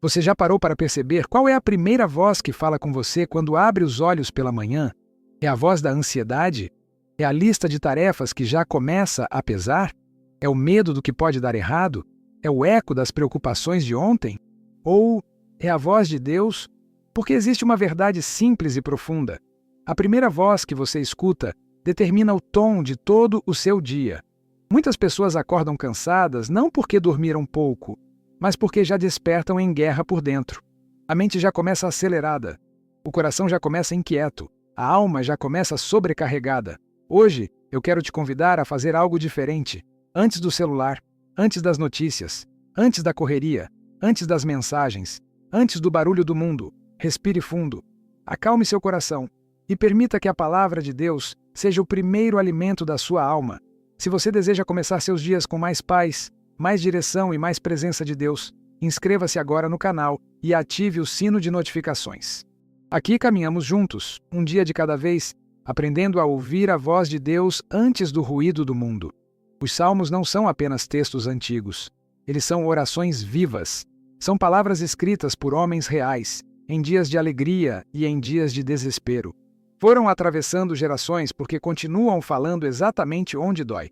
Você já parou para perceber qual é a primeira voz que fala com você quando abre os olhos pela manhã? É a voz da ansiedade? É a lista de tarefas que já começa a pesar? É o medo do que pode dar errado? É o eco das preocupações de ontem? Ou é a voz de Deus? Porque existe uma verdade simples e profunda. A primeira voz que você escuta determina o tom de todo o seu dia. Muitas pessoas acordam cansadas não porque dormiram pouco, mas porque já despertam em guerra por dentro. A mente já começa acelerada, o coração já começa inquieto, a alma já começa sobrecarregada. Hoje, eu quero te convidar a fazer algo diferente. Antes do celular, antes das notícias, antes da correria, antes das mensagens, antes do barulho do mundo, respire fundo, acalme seu coração e permita que a palavra de Deus seja o primeiro alimento da sua alma. Se você deseja começar seus dias com mais paz, mais direção e mais presença de Deus, inscreva-se agora no canal e ative o sino de notificações. Aqui caminhamos juntos, um dia de cada vez, aprendendo a ouvir a voz de Deus antes do ruído do mundo. Os salmos não são apenas textos antigos. Eles são orações vivas. São palavras escritas por homens reais, em dias de alegria e em dias de desespero. Foram atravessando gerações porque continuam falando exatamente onde dói.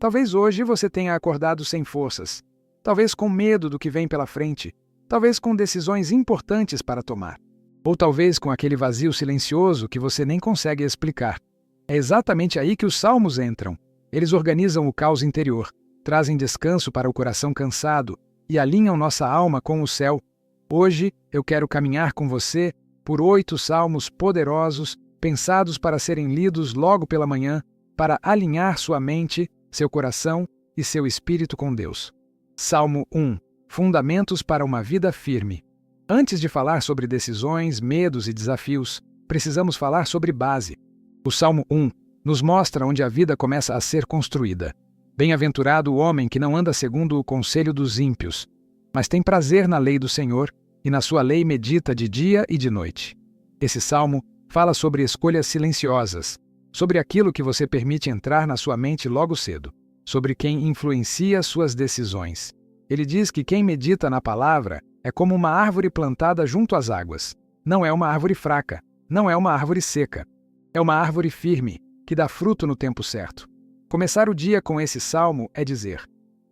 Talvez hoje você tenha acordado sem forças. Talvez com medo do que vem pela frente. Talvez com decisões importantes para tomar. Ou talvez com aquele vazio silencioso que você nem consegue explicar. É exatamente aí que os salmos entram. Eles organizam o caos interior, trazem descanso para o coração cansado e alinham nossa alma com o céu. Hoje eu quero caminhar com você por 8 salmos poderosos, pensados para serem lidos logo pela manhã, para alinhar sua mente, seu coração e seu espírito com Deus. Salmo 1. Fundamentos para uma vida firme. Antes de falar sobre decisões, medos e desafios, precisamos falar sobre base. O Salmo 1 nos mostra onde a vida começa a ser construída. Bem-aventurado o homem que não anda segundo o conselho dos ímpios, mas tem prazer na lei do Senhor e na sua lei medita de dia e de noite. Esse salmo fala sobre escolhas silenciosas, sobre aquilo que você permite entrar na sua mente logo cedo, sobre quem influencia suas decisões. Ele diz que quem medita na palavra é como uma árvore plantada junto às águas. Não é uma árvore fraca, não é uma árvore seca. É uma árvore firme, que dá fruto no tempo certo. Começar o dia com esse salmo é dizer: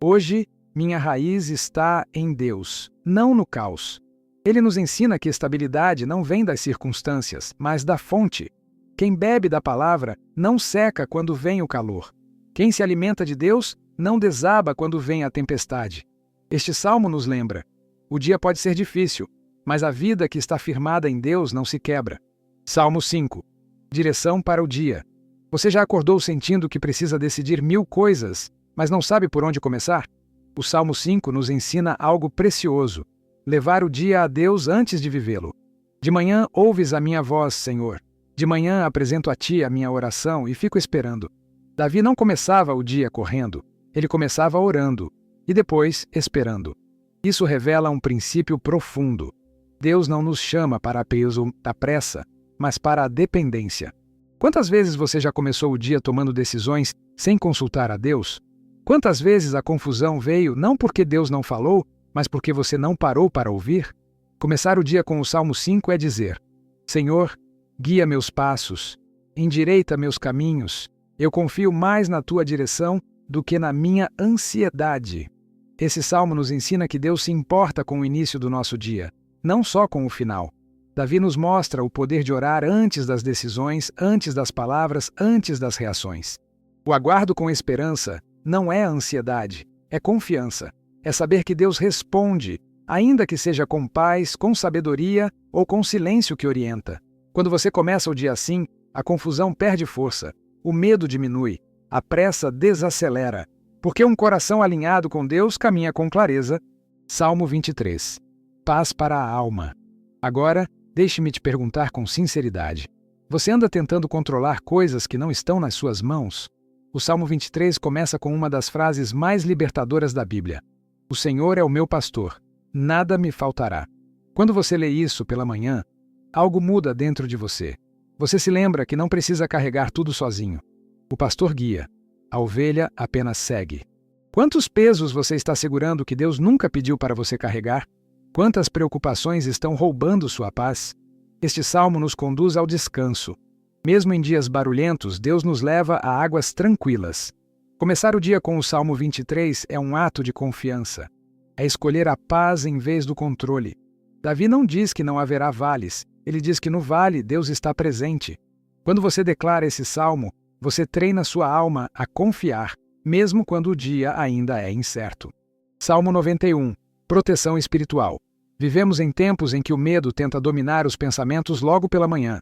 hoje minha raiz está em Deus, não no caos. Ele nos ensina que estabilidade não vem das circunstâncias, mas da fonte. Quem bebe da palavra não seca quando vem o calor. Quem se alimenta de Deus não desaba quando vem a tempestade. Este salmo nos lembra: o dia pode ser difícil, mas a vida que está firmada em Deus não se quebra. Salmo 5. Direção para o dia. Você já acordou sentindo que precisa decidir 1000 coisas, mas não sabe por onde começar? O Salmo 5 nos ensina algo precioso: levar o dia a Deus antes de vivê-lo. De manhã ouves a minha voz, Senhor. De manhã apresento a Ti a minha oração e fico esperando. Davi não começava o dia correndo, ele começava orando e depois esperando. Isso revela um princípio profundo. Deus não nos chama para a peso da pressa, mas para a dependência. Quantas vezes você já começou o dia tomando decisões sem consultar a Deus? Quantas vezes a confusão veio não porque Deus não falou, mas porque você não parou para ouvir? Começar o dia com o Salmo 5 é dizer: Senhor, guia meus passos, endireita meus caminhos. Eu confio mais na Tua direção do que na minha ansiedade. Esse salmo nos ensina que Deus se importa com o início do nosso dia, não só com o final. Davi nos mostra o poder de orar antes das decisões, antes das palavras, antes das reações. O aguardo com esperança não é ansiedade, é confiança. É saber que Deus responde, ainda que seja com paz, com sabedoria ou com silêncio que orienta. Quando você começa o dia assim, a confusão perde força, o medo diminui, a pressa desacelera, porque um coração alinhado com Deus caminha com clareza. Salmo 23. Paz para a alma. Agora, deixe-me te perguntar com sinceridade: você anda tentando controlar coisas que não estão nas suas mãos? O Salmo 23 começa com uma das frases mais libertadoras da Bíblia: O Senhor é o meu pastor, nada me faltará. Quando você lê isso pela manhã, algo muda dentro de você. Você se lembra que não precisa carregar tudo sozinho. O pastor guia, a ovelha apenas segue. Quantos pesos você está segurando que Deus nunca pediu para você carregar? Quantas preocupações estão roubando sua paz? Este salmo nos conduz ao descanso. Mesmo em dias barulhentos, Deus nos leva a águas tranquilas. Começar o dia com o Salmo 23 é um ato de confiança. É escolher a paz em vez do controle. Davi não diz que não haverá vales, ele diz que no vale Deus está presente. Quando você declara esse salmo, você treina sua alma a confiar, mesmo quando o dia ainda é incerto. Salmo 91. Proteção espiritual. Vivemos em tempos em que o medo tenta dominar os pensamentos logo pela manhã.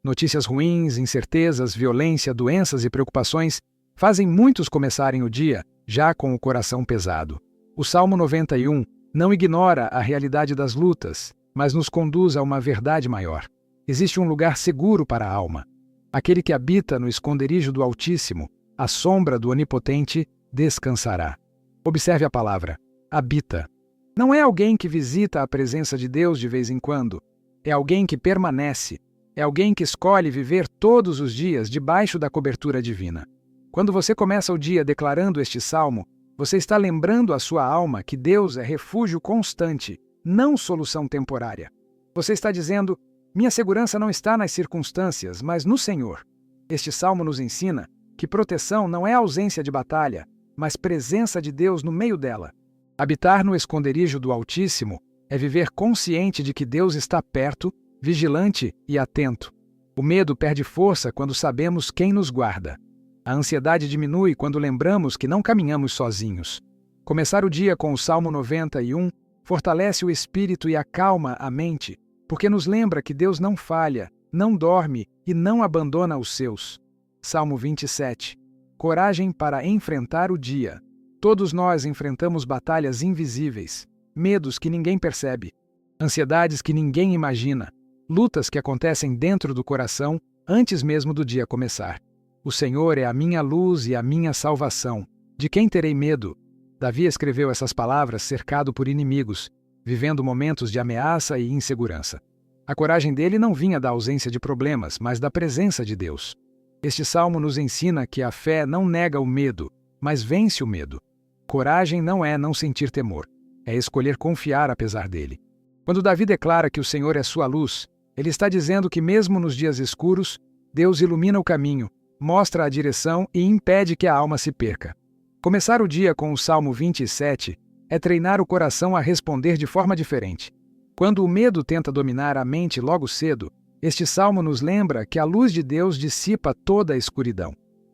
Notícias ruins, incertezas, violência, doenças e preocupações fazem muitos começarem o dia já com o coração pesado. O Salmo 91 não ignora a realidade das lutas, mas nos conduz a uma verdade maior. Existe um lugar seguro para a alma. Aquele que habita no esconderijo do Altíssimo, à sombra do Onipotente, descansará. Observe a palavra, habita. Não é alguém que visita a presença de Deus de vez em quando. É alguém que permanece. É alguém que escolhe viver todos os dias debaixo da cobertura divina. Quando você começa o dia declarando este salmo, você está lembrando à sua alma que Deus é refúgio constante, não solução temporária. Você está dizendo, minha segurança não está nas circunstâncias, mas no Senhor. Este salmo nos ensina que proteção não é ausência de batalha, mas presença de Deus no meio dela. Habitar no esconderijo do Altíssimo é viver consciente de que Deus está perto, vigilante e atento. O medo perde força quando sabemos quem nos guarda. A ansiedade diminui quando lembramos que não caminhamos sozinhos. Começar o dia com o Salmo 91 fortalece o espírito e acalma a mente, porque nos lembra que Deus não falha, não dorme e não abandona os seus. Salmo 27. Coragem para enfrentar o dia. Todos nós enfrentamos batalhas invisíveis, medos que ninguém percebe, ansiedades que ninguém imagina, lutas que acontecem dentro do coração antes mesmo do dia começar. O Senhor é a minha luz e a minha salvação. De quem terei medo? Davi escreveu essas palavras cercado por inimigos, vivendo momentos de ameaça e insegurança. A coragem dele não vinha da ausência de problemas, mas da presença de Deus. Este salmo nos ensina que a fé não nega o medo, mas vence o medo. Coragem não é não sentir temor, é escolher confiar apesar dele. Quando Davi declara que o Senhor é sua luz, ele está dizendo que mesmo nos dias escuros, Deus ilumina o caminho, mostra a direção e impede que a alma se perca. Começar o dia com o Salmo 27 é treinar o coração a responder de forma diferente. Quando o medo tenta dominar a mente logo cedo, este salmo nos lembra que a luz de Deus dissipa toda a escuridão.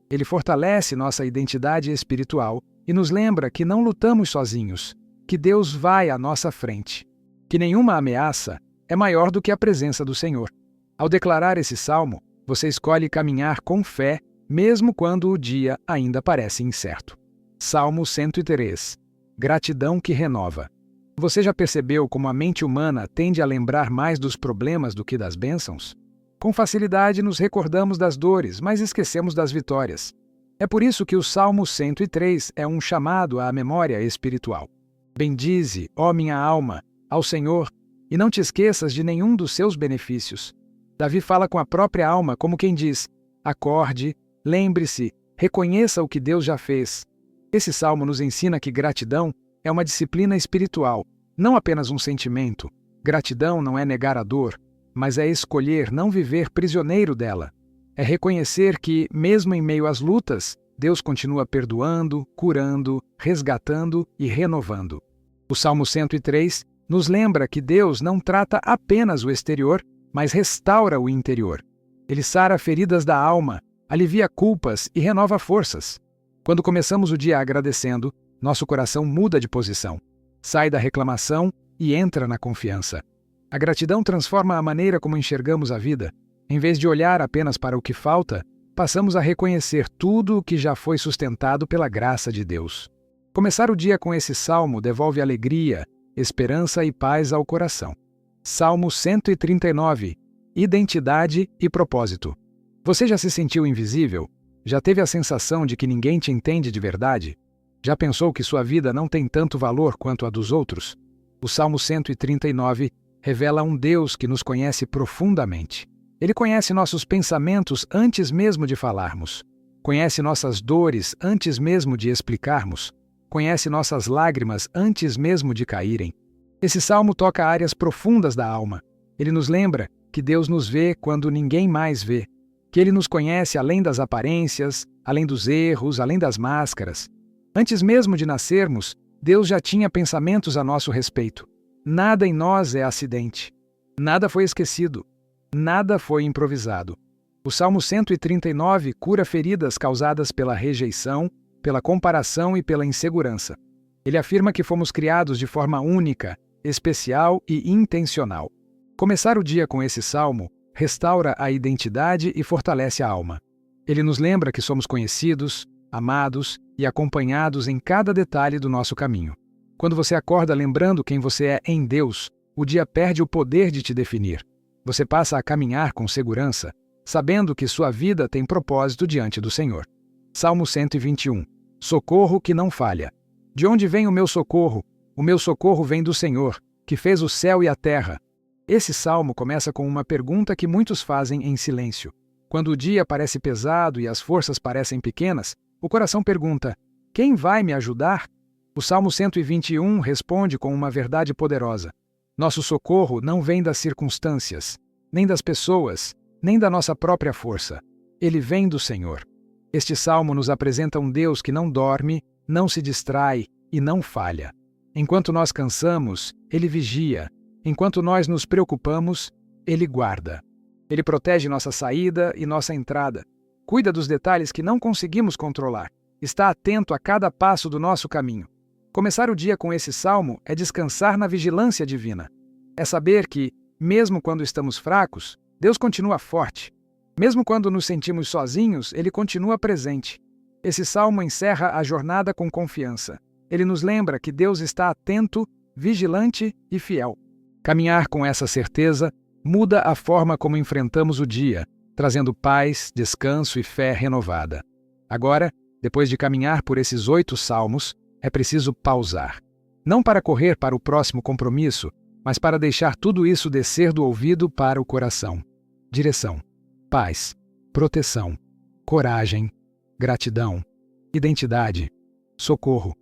Ele fortalece nossa identidade espiritual e nos lembra que não lutamos sozinhos, que Deus vai à nossa frente, que nenhuma ameaça é maior do que a presença do Senhor. Ao declarar esse salmo, você escolhe caminhar com fé, mesmo quando o dia ainda parece incerto. Salmo 103. Gratidão que renova. Você já percebeu como a mente humana tende a lembrar mais dos problemas do que das bênçãos? Com facilidade nos recordamos das dores, mas esquecemos das vitórias. É por isso que o Salmo 103 é um chamado à memória espiritual. Bendize, ó minha alma, ao Senhor, e não te esqueças de nenhum dos seus benefícios. Davi fala com a própria alma como quem diz, acorde, lembre-se, reconheça o que Deus já fez. Esse salmo nos ensina que gratidão é uma disciplina espiritual, não apenas um sentimento. Gratidão não é negar a dor, mas é escolher não viver prisioneiro dela. É reconhecer que, mesmo em meio às lutas, Deus continua perdoando, curando, resgatando e renovando. O Salmo 103 nos lembra que Deus não trata apenas o exterior, mas restaura o interior. Ele sara feridas da alma, alivia culpas e renova forças. Quando começamos o dia agradecendo, nosso coração muda de posição, sai da reclamação e entra na confiança. A gratidão transforma a maneira como enxergamos a vida. Em vez de olhar apenas para o que falta, passamos a reconhecer tudo o que já foi sustentado pela graça de Deus. Começar o dia com esse salmo devolve alegria, esperança e paz ao coração. Salmo 139. Identidade e propósito. Você já se sentiu invisível? Já teve a sensação de que ninguém te entende de verdade? Já pensou que sua vida não tem tanto valor quanto a dos outros? O Salmo 139 revela um Deus que nos conhece profundamente. Ele conhece nossos pensamentos antes mesmo de falarmos. Conhece nossas dores antes mesmo de explicarmos. Conhece nossas lágrimas antes mesmo de caírem. Esse salmo toca áreas profundas da alma. Ele nos lembra que Deus nos vê quando ninguém mais vê, que Ele nos conhece além das aparências, além dos erros, além das máscaras. Antes mesmo de nascermos, Deus já tinha pensamentos a nosso respeito. Nada em nós é acidente. Nada foi esquecido. Nada foi improvisado. O Salmo 139 cura feridas causadas pela rejeição, pela comparação e pela insegurança. Ele afirma que fomos criados de forma única, especial e intencional. Começar o dia com esse salmo restaura a identidade e fortalece a alma. Ele nos lembra que somos conhecidos, amados e acompanhados em cada detalhe do nosso caminho. Quando você acorda lembrando quem você é em Deus, o dia perde o poder de te definir. Você passa a caminhar com segurança, sabendo que sua vida tem propósito diante do Senhor. Salmo 121. Socorro que não falha. De onde vem o meu socorro? O meu socorro vem do Senhor, que fez o céu e a terra. Esse salmo começa com uma pergunta que muitos fazem em silêncio. Quando o dia parece pesado e as forças parecem pequenas, o coração pergunta: quem vai me ajudar? O Salmo 121 responde com uma verdade poderosa. Nosso socorro não vem das circunstâncias, nem das pessoas, nem da nossa própria força. Ele vem do Senhor. Este salmo nos apresenta um Deus que não dorme, não se distrai e não falha. Enquanto nós cansamos, Ele vigia. Enquanto nós nos preocupamos, Ele guarda. Ele protege nossa saída e nossa entrada. Cuida dos detalhes que não conseguimos controlar. Está atento a cada passo do nosso caminho. Começar o dia com esse salmo é descansar na vigilância divina. É saber que, mesmo quando estamos fracos, Deus continua forte. Mesmo quando nos sentimos sozinhos, Ele continua presente. Esse salmo encerra a jornada com confiança. Ele nos lembra que Deus está atento, vigilante e fiel. Caminhar com essa certeza muda a forma como enfrentamos o dia, trazendo paz, descanso e fé renovada. Agora, depois de caminhar por esses 8 salmos, é preciso pausar. Não para correr para o próximo compromisso, mas para deixar tudo isso descer do ouvido para o coração. Direção, paz, proteção, coragem, gratidão, identidade, socorro,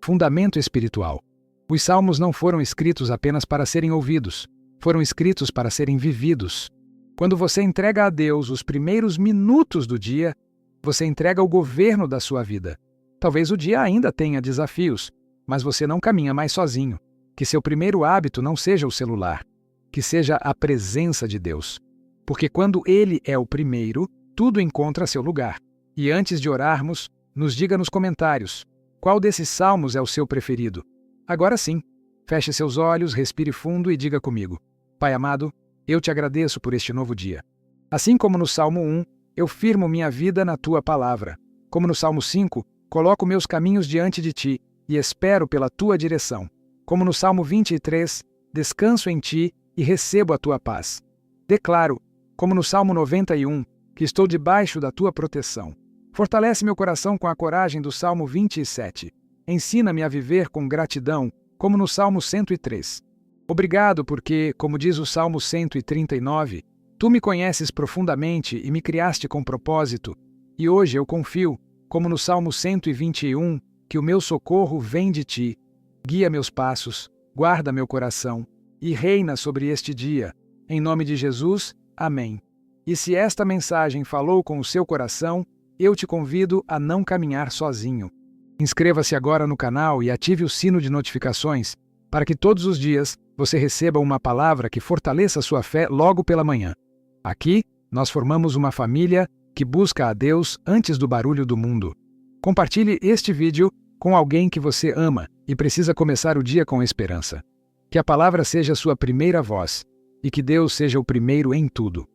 fundamento espiritual. Os salmos não foram escritos apenas para serem ouvidos, foram escritos para serem vividos. Quando você entrega a Deus os primeiros minutos do dia, você entrega o governo da sua vida. Talvez o dia ainda tenha desafios, mas você não caminha mais sozinho. Que seu primeiro hábito não seja o celular, que seja a presença de Deus. Porque quando Ele é o primeiro, tudo encontra seu lugar. E antes de orarmos, nos diga nos comentários, qual desses salmos é o seu preferido? Agora sim, feche seus olhos, respire fundo e diga comigo: Pai amado, eu te agradeço por este novo dia. Assim como no Salmo 1, eu firmo minha vida na Tua palavra. Como no Salmo 5, coloco meus caminhos diante de Ti e espero pela Tua direção. Como no Salmo 23, descanso em Ti e recebo a Tua paz. Declaro, como no Salmo 91, que estou debaixo da Tua proteção. Fortalece meu coração com a coragem do Salmo 27. Ensina-me a viver com gratidão, como no Salmo 103. Obrigado porque, como diz o Salmo 139, Tu me conheces profundamente e me criaste com propósito, e hoje eu confio, como no Salmo 121, que o meu socorro vem de Ti. Guia meus passos, guarda meu coração e reina sobre este dia. Em nome de Jesus, amém. E se esta mensagem falou com o seu coração, eu te convido a não caminhar sozinho. Inscreva-se agora no canal e ative o sino de notificações para que todos os dias você receba uma palavra que fortaleça sua fé logo pela manhã. Aqui, nós formamos uma família que busca a Deus antes do barulho do mundo. Compartilhe este vídeo com alguém que você ama e precisa começar o dia com esperança. Que a palavra seja sua primeira voz e que Deus seja o primeiro em tudo.